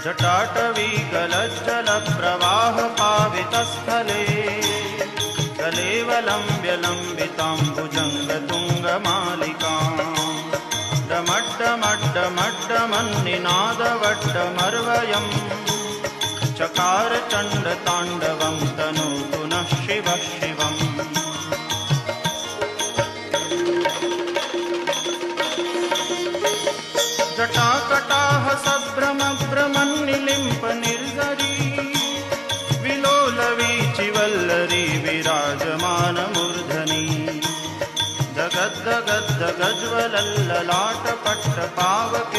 जटाटवीकलज्जलप्रवाहपावितस्थले कलेवलम्ब्यलम्बिताम्बुजङ्गतुङ्गमालिकाम् डमड्डमड्डमड्डमन्निनादवड्डमर्वयम् चकार चण्डताण्डवं तनोतु नः शिवः शिवम्। जटाकटाह सभ्रमभ्रमन्निलिम्प निर्झरी विलोलवीचिवल्लरी विराजमानमूर्धनि जगद्दगद्दगज्वलल्ललाटपट्टपावक